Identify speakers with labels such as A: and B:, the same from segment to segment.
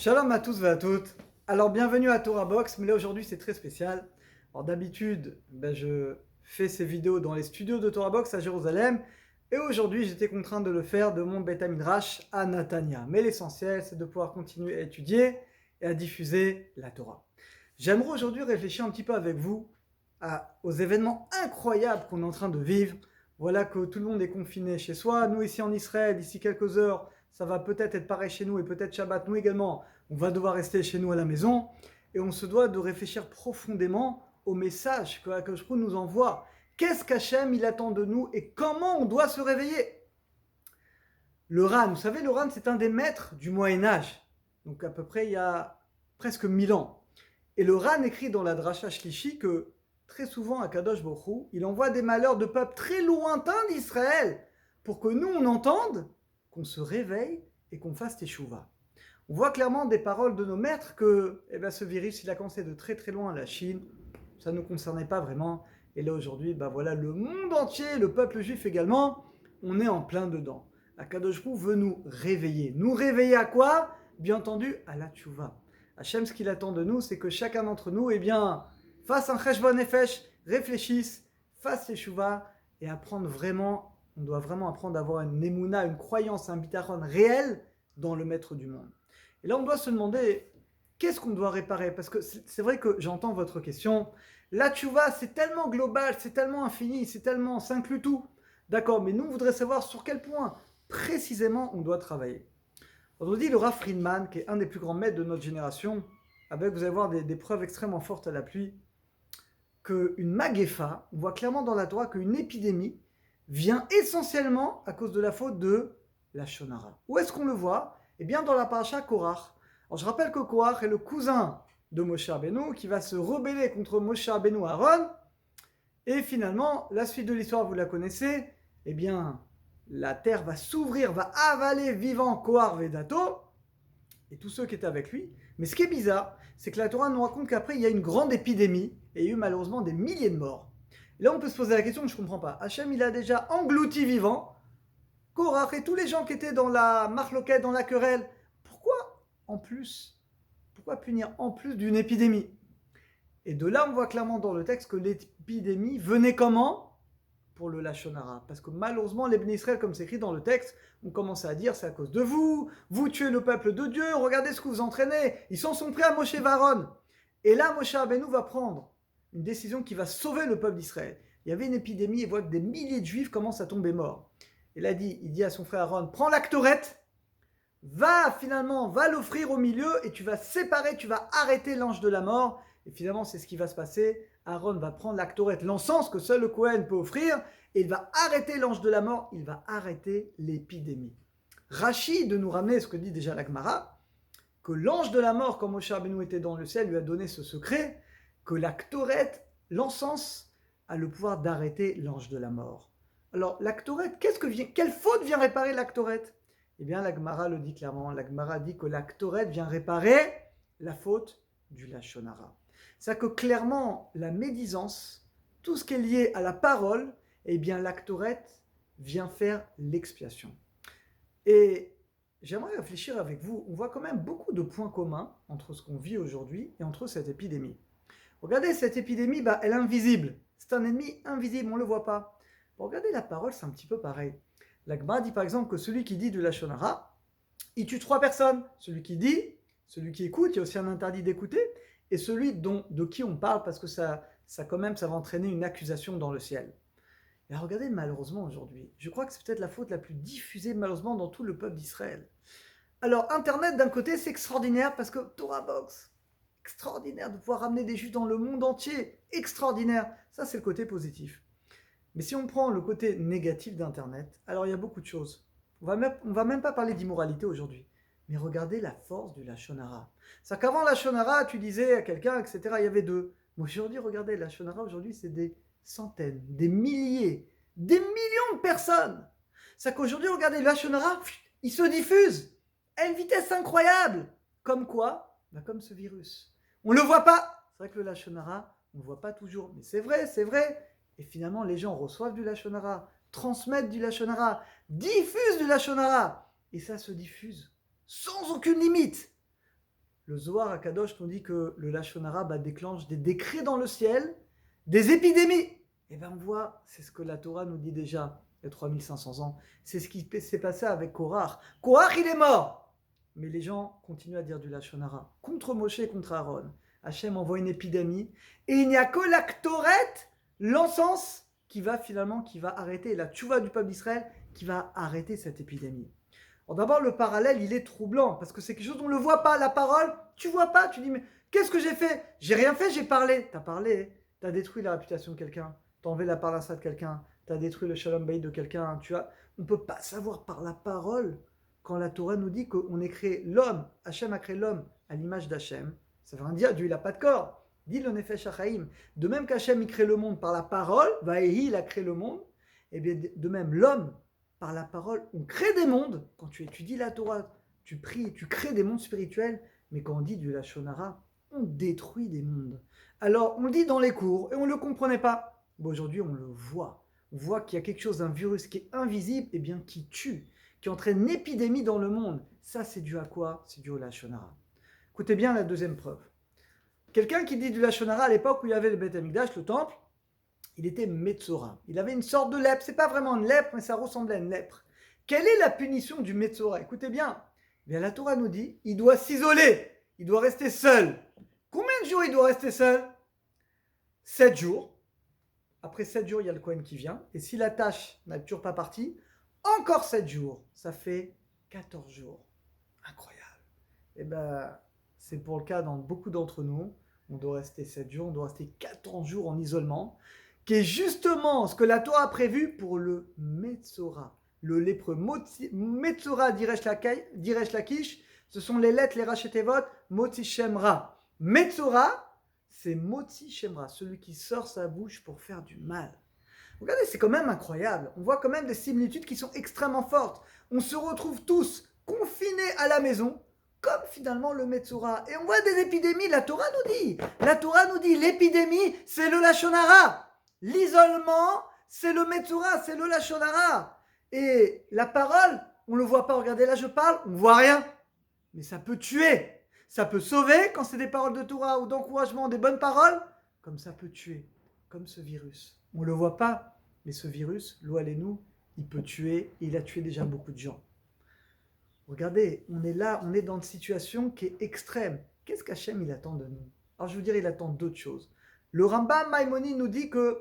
A: Shalom à tous et à toutes. Alors bienvenue à Torah Box, mais là aujourd'hui c'est très spécial. Alors d'habitude, je fais ces vidéos dans les studios de Torah Box à Jérusalem, et aujourd'hui j'étais contraint de le faire de mon Beth Midrash à Natania. Mais l'essentiel c'est de pouvoir continuer à étudier et à diffuser la Torah. J'aimerais aujourd'hui réfléchir un petit peu avec vous aux événements incroyables qu'on est en train de vivre. Voilà que tout le monde est confiné chez soi. Nous ici en Israël, d'ici quelques heures, ça va peut-être être pareil chez nous et peut-être Shabbat, nous également, on va devoir rester chez nous à la maison. Et on se doit de réfléchir profondément au message que Akadosh Baruch Hu nous envoie. Qu'est-ce qu'Hachem il attend de nous et comment on doit se réveiller? Le Ran, vous savez, le Ran c'est un des maîtres du Moyen-Âge. Donc à peu près il y a presque 1000 ans. Et le Ran écrit dans la Dracha Shlishi que très souvent Akadosh Baruch Hu, il envoie des malheurs de peuples très lointains d'Israël pour que nous on entende, qu'on se réveille et qu'on fasse teshuva. On voit clairement des paroles de nos maîtres que ce virus il a commencé de très très loin, la Chine, ça ne nous concernait pas vraiment. Et là aujourd'hui, voilà, le monde entier, le peuple juif également, on est en plein dedans. Akadosh Baruch Hu veut nous réveiller. Nous réveiller à quoi? Bien entendu, à la teshuva. Hachem, ce qu'il attend de nous, c'est que chacun d'entre nous, fasse un cheshbon nefesh, réfléchisse, fasse teshuva et apprendre vraiment. On doit vraiment apprendre à avoir une émouna, une croyance, un bitachon réel dans le maître du monde. Et là, on doit se demander, qu'est-ce qu'on doit réparer? Parce que c'est vrai que j'entends votre question. La tchouva, c'est tellement global, c'est tellement infini, ça inclut tout. D'accord, mais nous, on voudrait savoir sur quel point précisément on doit travailler. On dit le Rav Friedman, qui est un des plus grands maîtres de notre génération, vous allez voir des preuves extrêmement fortes à l'appui, qu'une magefa, on voit clairement dans la Torah qu'une épidémie vient essentiellement à cause de la faute de la Shonara. Où est-ce qu'on le voit? Eh bien dans la paracha Korach. Alors je rappelle que Korach est le cousin de Moshe Rabbeinu qui va se rebeller contre Moshe Rabbeinu Aaron. Et finalement, la suite de l'histoire, vous la connaissez. Eh bien, la terre va s'ouvrir, va avaler vivant Kohar Vedato et tous ceux qui étaient avec lui. Mais ce qui est bizarre, c'est que la Torah nous raconte qu'après, il y a une grande épidémie et il y a eu malheureusement des milliers de morts. Et là, on peut se poser la question, je ne comprends pas. Hachem, il a déjà englouti vivant Korach et tous les gens qui étaient dans la marloquette, dans la querelle. Pourquoi punir en plus d'une épidémie? Et de là, on voit clairement dans le texte que l'épidémie venait comment? Pour le Lachon Hara. Parce que malheureusement, les Bnei Israël, comme c'est écrit dans le texte, ont commencé à dire c'est à cause de vous, vous tuez le peuple de Dieu, regardez ce que vous entraînez, ils s'en sont pris à Moshe Varon. Et là, Moshe Rabbeinu va prendre une décision qui va sauver le peuple d'Israël. Il y avait une épidémie et voit que des milliers de juifs commencent à tomber morts. Et là, il dit à son frère Aaron, prends la Ktoret, va l'offrir au milieu et tu vas séparer, tu vas arrêter l'ange de la mort. Et finalement, c'est ce qui va se passer. Aaron va prendre la Ktoret, l'encens que seul le Kohen peut offrir, et il va arrêter l'ange de la mort, il va arrêter l'épidémie. Rashi de nous ramener ce que dit déjà la Gemara, que l'ange de la mort, quand Moshe Rabbeinu était dans le ciel, lui a donné ce secret, que la Ktoret, l'encens, a le pouvoir d'arrêter l'ange de la mort. Alors, la Ktoret, quelle faute vient réparer la Ktoret? Eh bien, la Gemara le dit clairement. La Gemara dit que la Ktoret vient réparer la faute du Lachon Hara. C'est-à-dire que clairement, la médisance, tout ce qui est lié à la parole, eh bien, la Ktoret vient faire l'expiation. Et j'aimerais réfléchir avec vous. On voit quand même beaucoup de points communs entre ce qu'on vit aujourd'hui et entre cette épidémie. Regardez, cette épidémie, elle est invisible. C'est un ennemi invisible, on ne le voit pas. Bon, regardez la parole, c'est un petit peu pareil. La Gemara dit par exemple que celui qui dit du Lachon Hara, il tue 3 personnes. Celui qui dit, celui qui écoute, il y a aussi un interdit d'écouter, et celui de qui on parle, parce que ça va entraîner une accusation dans le ciel. Et regardez malheureusement aujourd'hui, je crois que c'est peut-être la faute la plus diffusée malheureusement dans tout le peuple d'Israël. Alors Internet d'un côté c'est extraordinaire parce que Torah Box, extraordinaire de pouvoir ramener des juifs dans le monde entier, extraordinaire, ça c'est le côté positif. Mais si on prend le côté négatif d'Internet, alors il y a beaucoup de choses. On va même pas parler d'immoralité aujourd'hui. Mais regardez la force du Lachon Hara. C'est qu'avant Lachon Hara, tu disais à quelqu'un, etc., il y avait 2. Mais aujourd'hui, regardez, Lachon Hara, aujourd'hui, c'est des centaines, des milliers, des millions de personnes. C'est qu'aujourd'hui, regardez, le Lachon Hara, il se diffuse à une vitesse incroyable. Comme quoi? Comme ce virus. On ne le voit pas. C'est vrai que le Lachon Hara, on ne le voit pas toujours. Mais c'est vrai, c'est vrai. Et finalement, les gens reçoivent du Lachon Hara, transmettent du Lachon Hara, diffusent du Lachon Hara. Et ça se diffuse sans aucune limite. Le Zohar HaKadosh nous dit que le Lashon Hara déclenche des décrets dans le ciel, des épidémies. Et bien on voit, c'est ce que la Torah nous dit déjà il y a 3500 ans. C'est ce qui s'est passé avec Korach. Korach, il est mort. Mais les gens continuent à dire du Lashon Hara. Contre Moshe et contre Aaron. Hachem envoie une épidémie. Et il n'y a que la Ktoret, l'encens, qui va arrêter, la tchouva du peuple d'Israël, qui va arrêter cette épidémie. Alors d'abord, le parallèle, il est troublant, parce que c'est quelque chose dont on ne le voit pas, la parole, tu vois pas, tu dis, mais qu'est-ce que j'ai fait? J'ai rien fait, j'ai parlé. T'as parlé, t'as détruit la réputation de quelqu'un, t'as enlevé la parnassa de quelqu'un, t'as détruit le shalom bayit de quelqu'un, on ne peut pas savoir par la parole, quand la Torah nous dit qu'on est créé l'homme, Hachem a créé l'homme à l'image d'Hachem, ça veut rien dire, Dieu il n'a pas de corps. Dit le Nefesh HaChaim. De même qu'Hachem il crée le monde par la parole, Vaïhi il a créé le monde, et bien de même l'homme, par la parole, on crée des mondes. Quand tu étudies la Torah, tu pries, tu crées des mondes spirituels, mais quand on dit du Lashon Hara, on détruit des mondes. Alors on le dit dans les cours et on ne le comprenait pas. Bon, aujourd'hui on le voit. On voit qu'il y a quelque chose, un virus qui est invisible, et bien qui tue, qui entraîne une épidémie dans le monde. Ça c'est dû à quoi? C'est dû au Lashon Hara. Écoutez bien la deuxième preuve. Quelqu'un qui dit du Lashon Hara à l'époque où il y avait le Beth Amikdash, le temple, il était Metzora. Il avait une sorte de lèpre. C'est pas vraiment une lèpre, mais ça ressemblait à une lèpre. Quelle est la punition du Metzora? Écoutez bien. Eh bien. La Torah nous dit, il doit s'isoler. Il doit rester seul. Combien de jours il doit rester seul? 7 jours. Après 7 jours, il y a le Kohen qui vient. Et si la tâche n'a toujours pas parti, encore 7 jours. Ça fait 14 jours. Incroyable. Eh bien, c'est pour le cas dans beaucoup d'entre nous. On doit rester 7 jours, on doit rester 14 jours en isolement, qui est justement ce que la Torah a prévu pour le Metzora. Le lépreux Metzora d'Iresh Lakish, ce sont les lettres, les Rachetevot, Motzi Shemra. Metzora, c'est Motzi Shemra, celui qui sort sa bouche pour faire du mal. Regardez, c'est quand même incroyable. On voit quand même des similitudes qui sont extrêmement fortes. On se retrouve tous confinés à la maison, comme finalement le Metzora. Et on voit des épidémies, la Torah nous dit, l'épidémie, c'est le Lashon Hara. L'isolement, c'est le Metzora, c'est le Lashon Hara. Et la parole, on ne le voit pas, regardez là je parle, on ne voit rien. Mais ça peut tuer, ça peut sauver quand c'est des paroles de Torah ou d'encouragement, des bonnes paroles, comme ça peut tuer, comme ce virus. On ne le voit pas, mais ce virus, lo aleinu, il peut tuer, et il a tué déjà beaucoup de gens. Regardez, on est là, on est dans une situation qui est extrême. Qu'est-ce qu'Hachem il attend de nous? Alors je veux dire, il attend d'autres choses. Le Rambam Maïmonide nous dit que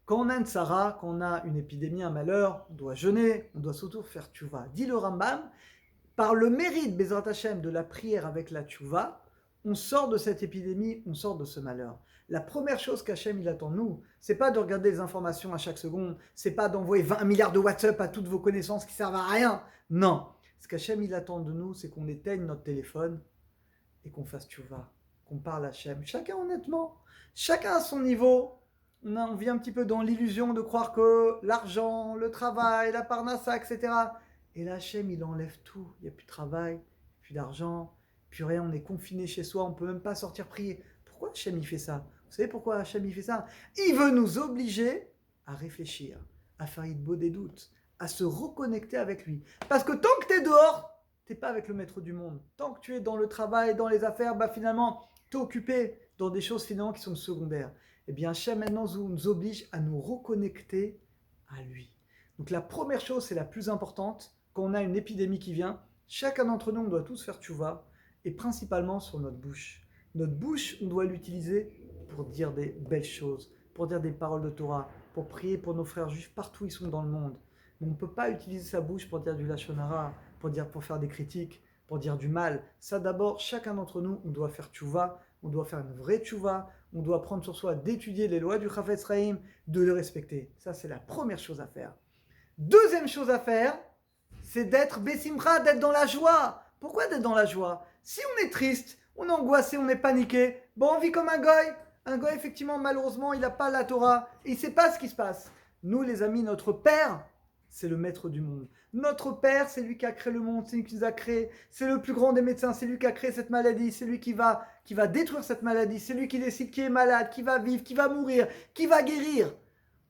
A: quand on a une tzara, quand on a une épidémie, un malheur, on doit jeûner, on doit surtout faire tchouva. Dit le Rambam, par le mérite Bezrat Hachem de la prière avec la tchouva, on sort de cette épidémie, on sort de ce malheur. La première chose qu'Hachem il attend de nous, c'est pas de regarder les informations à chaque seconde, c'est pas d'envoyer 20 milliards de WhatsApp à toutes vos connaissances qui servent à rien. Non, ce qu'Hachem il attend de nous, c'est qu'on éteigne notre téléphone et qu'on fasse tchouva, qu'on parle à Hachem. Chacun honnêtement, chacun à son niveau. On vit un petit peu dans l'illusion de croire que l'argent, le travail, la parnassa, etc. Et là, Hachem il enlève tout. Il n'y a plus de travail, plus d'argent, plus rien. On est confiné chez soi, on ne peut même pas sortir prier. Pourquoi Hachem il fait ça? Vous savez pourquoi Hachem il fait ça? Il veut nous obliger à réfléchir, à faire beau des doutes, à se reconnecter avec lui. Parce que tant que tu es dehors, tu n'es pas avec le maître du monde. Tant que tu es dans le travail, dans les affaires, finalement, tu es occupé dans des choses finalement qui sont secondaires. Eh bien, Hachem maintenant nous oblige à nous reconnecter à lui. Donc la première chose, c'est la plus importante, quand on a une épidémie qui vient, chacun d'entre nous, on doit tous faire tchouva, et principalement sur notre bouche. Notre bouche, on doit l'utiliser pour dire des belles choses, pour dire des paroles de Torah, pour prier pour nos frères juifs partout où ils sont dans le monde. Mais on ne peut pas utiliser sa bouche pour dire du Lashon Hara, pour faire des critiques, pour dire du mal. Ça d'abord, chacun d'entre nous, on doit faire tchouva, on doit faire une vraie tchouva, on doit prendre sur soi d'étudier les lois du Chafetz Chaim, de les respecter. Ça, c'est la première chose à faire. Deuxième chose à faire, c'est d'être besimcha, d'être dans la joie. Pourquoi d'être dans la joie? Si on est triste, on est angoissé, on est paniqué, on vit comme un goy. Un goy, effectivement, malheureusement, il n'a pas la Torah. Et il ne sait pas ce qui se passe. Nous, les amis, notre Père, c'est le maître du monde. Notre Père, c'est lui qui a créé le monde, c'est lui qui nous a créé. C'est le plus grand des médecins, c'est lui qui a créé cette maladie. C'est lui qui va détruire cette maladie. C'est lui qui décide qui est malade, qui va vivre, qui va mourir, qui va guérir.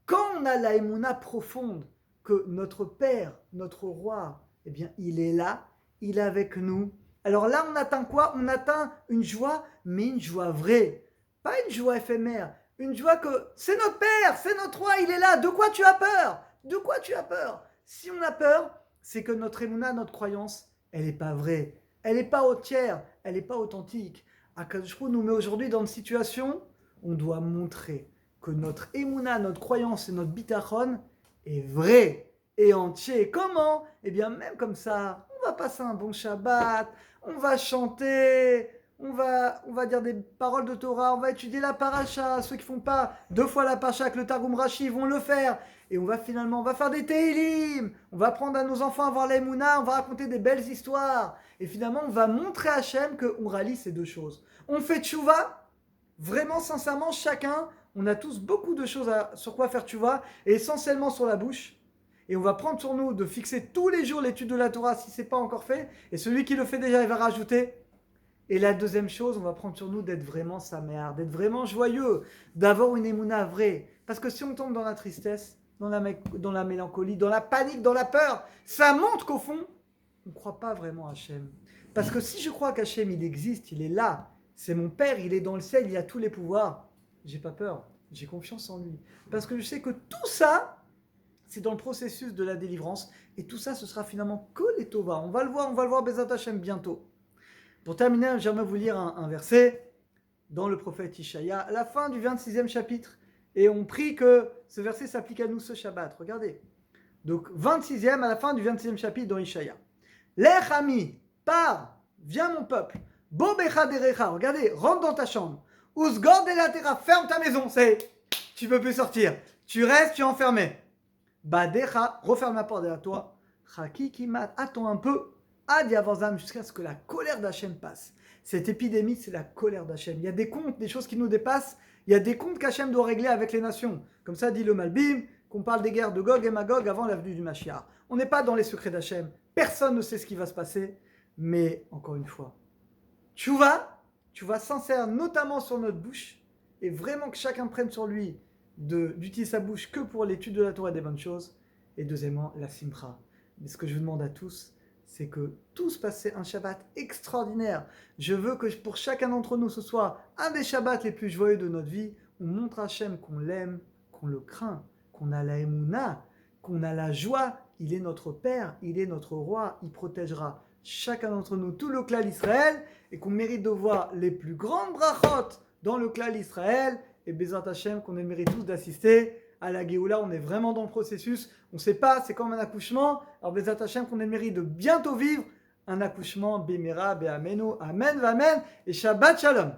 A: Quand on a la émouna profonde que notre Père, notre Roi, eh bien, il est là, il est avec nous, Alors là, on atteint quoi? On atteint une joie, mais une joie vraie. Pas une joie éphémère. Une joie que c'est notre Père, c'est notre Roi, il est là. De quoi tu as peur? De quoi tu as peur? Si on a peur, c'est que notre émouna, notre croyance, elle n'est pas vraie. Elle n'est pas entière, elle n'est pas authentique. Akadosh Hu nous met aujourd'hui dans une situation où on doit montrer que notre émouna, notre croyance et notre bitachon est vrai et entier. Comment? Eh bien, même comme ça, on va passer un bon Shabbat, on va chanter, on va dire des paroles de Torah, on va étudier la paracha. Ceux qui font pas 2 fois la paracha avec le Targum Rashi vont le faire. Et on va faire des Teilim. On va apprendre à nos enfants à voir l'Emouna, on va raconter des belles histoires. Et finalement, on va montrer à Hachem qu'on rallie ces deux choses. On fait tchouva, vraiment sincèrement, chacun, on a tous beaucoup de choses sur quoi faire tchouva, et essentiellement sur la bouche. Et on va prendre sur nous de fixer tous les jours l'étude de la Torah si ce n'est pas encore fait. Et celui qui le fait déjà, il va rajouter. Et la deuxième chose, on va prendre sur nous d'être vraiment saméar, d'être vraiment joyeux, d'avoir une émouna vraie. Parce que si on tombe dans la tristesse, dans la mélancolie, dans la panique, dans la peur, ça montre qu'au fond, on ne croit pas vraiment à Hachem. Parce que si je crois qu'Hachem, il existe, il est là, c'est mon Père, il est dans le ciel, il a tous les pouvoirs, j'ai pas peur, j'ai confiance en lui. Parce que je sais que tout ça, c'est dans le processus de la délivrance, et tout ça, ce sera finalement que les Tova. On va le voir Bezat Hachem bientôt. Pour terminer, j'aimerais vous lire un verset dans le prophète Ishaïa, à la fin du 26e chapitre. Et on prie que ce verset s'applique à nous ce Shabbat. Regardez. Donc, 26e, à la fin du 26e chapitre dans Ishaïa. Lech ami, pars, viens mon peuple. Bobecha derecha, regardez, rentre dans ta chambre. Usgor de la terra, ferme ta maison, tu peux plus sortir. Tu restes, tu es enfermé. Badecha, referme la porte derrière toi. Chaki kimat, attends un peu. Ad yavazam, jusqu'à ce que la colère d'Hachem passe. Cette épidémie, c'est la colère d'Hachem. Il y a des comptes, des choses qui nous dépassent. Il y a des comptes qu'Hachem doit régler avec les nations. Comme ça dit le Malbim, qu'on parle des guerres de Gog et Magog avant la venue du Mashiach. On n'est pas dans les secrets d'Hachem. Personne ne sait ce qui va se passer. Mais, encore une fois, tchouva sincère, notamment sur notre bouche, et vraiment que chacun prenne sur lui d'utiliser sa bouche que pour l'étude de la Torah et des bonnes choses. Et deuxièmement, la simcha. Mais ce que je vous demande à tous, c'est que tous passez un Shabbat extraordinaire. Je veux que pour chacun d'entre nous, ce soit un des Shabbats les plus joyeux de notre vie. On montre à Hachem qu'on l'aime, qu'on le craint, qu'on a la émouna, qu'on a la joie. Il est notre Père, il est notre Roi, il protégera chacun d'entre nous, tout le clan d'Israël, et qu'on mérite de voir les plus grandes brachot dans le clan d'Israël, et Bezat Hachem, qu'on mérite tous d'assister à la Géoula. On est vraiment dans le processus, on ne sait pas, c'est comme un accouchement. Alors Bezat Hachem, qu'on mérite de bientôt vivre un accouchement, Bemera, Be'amenu, Amen, Amen, et Shabbat Shalom.